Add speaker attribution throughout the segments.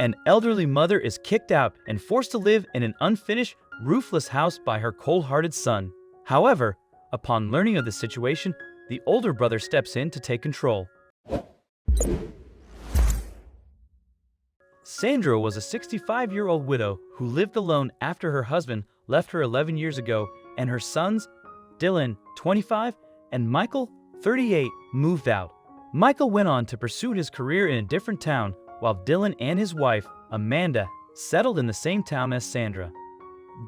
Speaker 1: An elderly mother is kicked out and forced to live in an unfinished, roofless house by her cold-hearted son. However, upon learning of the situation, the older brother steps in to take control. Sandra was a 65-year-old widow who lived alone after her husband left her 11 years ago, and her sons, Dylan, 25, and Michael, 38, moved out. Michael went on to pursue his career in a different town, while Dylan and his wife, Amanda, settled in the same town as Sandra.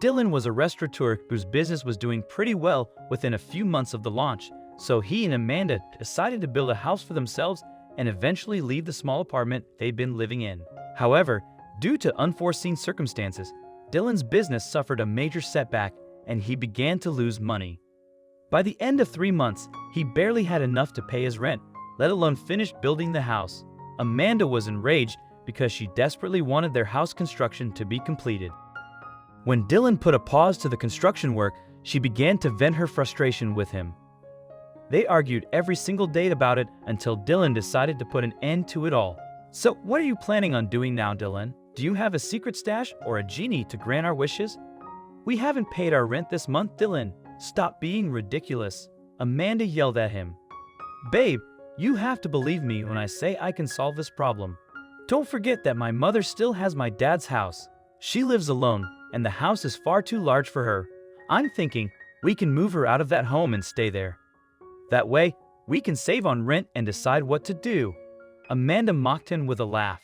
Speaker 1: Dylan was a restaurateur whose business was doing pretty well within a few months of the launch, so he and Amanda decided to build a house for themselves and eventually leave the small apartment they'd been living in. However, due to unforeseen circumstances, Dylan's business suffered a major setback and he began to lose money. By the end of 3 months, he barely had enough to pay his rent, let alone finish building the house. Amanda was enraged because she desperately wanted their house construction to be completed. When Dylan put a pause to the construction work, she began to vent her frustration with him. They argued every single day about it until Dylan decided to put an end to it all. "So what are you planning on doing now, Dylan? Do you have a secret stash or a genie to grant our wishes?" "We haven't paid our rent this month, Dylan. Stop being ridiculous," Amanda yelled at him. "Babe, you have to believe me when I say I can solve this problem. Don't forget that my mother still has my dad's house. She lives alone, and the house is far too large for her. I'm thinking we can move her out of that home and stay there. That way, we can save on rent and decide what to do." Amanda mocked him with a laugh.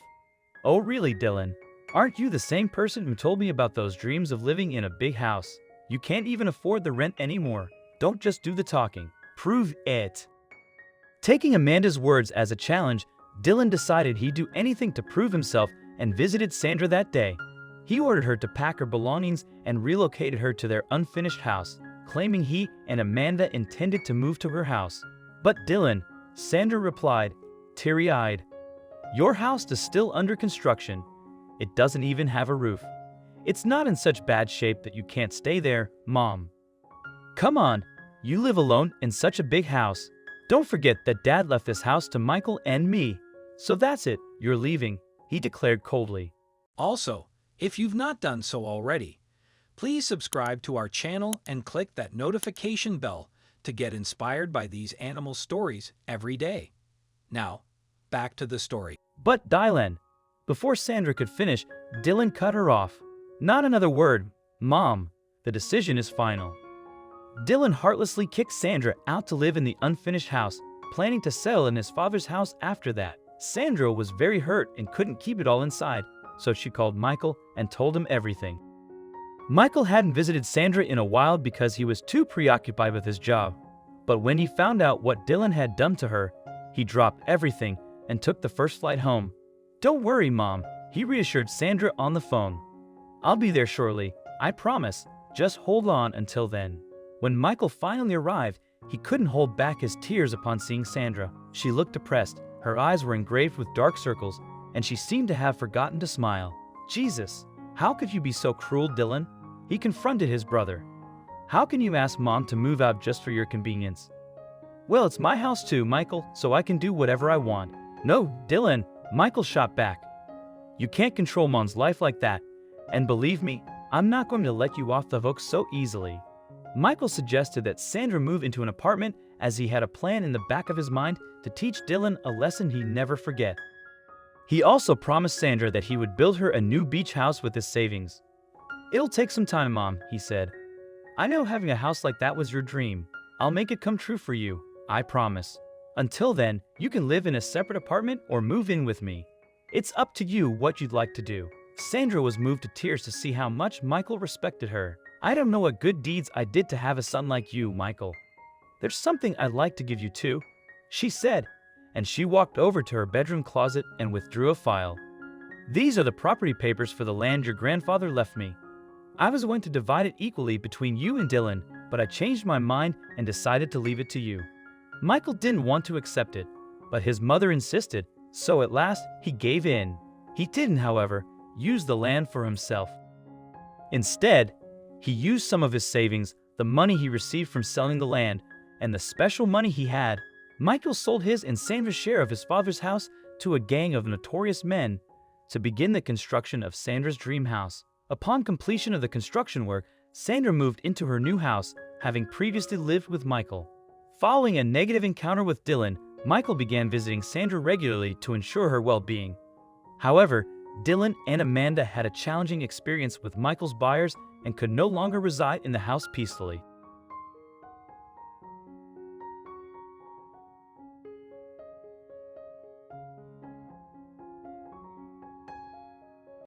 Speaker 1: "Oh really, Dylan? Aren't you the same person who told me about those dreams of living in a big house? You can't even afford the rent anymore. Don't just do the talking. Prove it." Taking Amanda's words as a challenge, Dylan decided he'd do anything to prove himself and visited Sandra that day. He ordered her to pack her belongings and relocated her to their unfinished house, claiming he and Amanda intended to move to her house. "But Dylan," Sandra replied, teary-eyed, "your house is still under construction. It doesn't even have a roof. It's not in such bad shape that you can't stay there, Mom. Come on, you live alone in such a big house. Don't forget that Dad left this house to Michael and me. So that's it, you're leaving," he declared coldly.
Speaker 2: Also, if you've not done so already, please subscribe to our channel and click that notification bell to get inspired by these animal stories every day. Now, back to the story.
Speaker 1: "But Dylan," before Sandra could finish, Dylan cut her off. "Not another word, Mom. The decision is final." Dylan heartlessly kicked Sandra out to live in the unfinished house, planning to settle in his father's house after that. Sandra was very hurt and couldn't keep it all inside, so she called Michael and told him everything. Michael hadn't visited Sandra in a while because he was too preoccupied with his job. But when he found out what Dylan had done to her, he dropped everything and took the first flight home. "Don't worry, Mom," he reassured Sandra on the phone. "I'll be there shortly, I promise. Just hold on until then." When Michael finally arrived, he couldn't hold back his tears upon seeing Sandra. She looked depressed, her eyes were engraved with dark circles, and she seemed to have forgotten to smile. "Jesus, how could you be so cruel, Dylan?" He confronted his brother. "How can you ask Mom to move out just for your convenience?" "Well, it's my house too, Michael, so I can do whatever I want." "No, Dylan," Michael shot back. "You can't control Mom's life like that. And believe me, I'm not going to let you off the hook so easily." Michael suggested that Sandra move into an apartment as he had a plan in the back of his mind to teach Dylan a lesson he'd never forget. He also promised Sandra that he would build her a new beach house with his savings. "It'll take some time, Mom," he said. "I know having a house like that was your dream. I'll make it come true for you, I promise. Until then, you can live in a separate apartment or move in with me. It's up to you what you'd like to do." Sandra was moved to tears to see how much Michael respected her. "I don't know what good deeds I did to have a son like you, Michael. There's something I'd like to give you too," she said, and she walked over to her bedroom closet and withdrew a file. "These are the property papers for the land your grandfather left me. I was going to divide it equally between you and Dylan, but I changed my mind and decided to leave it to you." Michael didn't want to accept it, but his mother insisted, so at last he gave in. He didn't, however, use the land for himself. Instead, he used some of his savings, the money he received from selling the land, and the special money he had. Michael sold his and Sandra's share of his father's house to a gang of notorious men, to begin the construction of Sandra's dream house. Upon completion of the construction work, Sandra moved into her new house, having previously lived with Michael. Following a negative encounter with Dylan, Michael began visiting Sandra regularly to ensure her well-being. However, Dylan and Amanda had a challenging experience with Michael's buyers and could no longer reside in the house peacefully.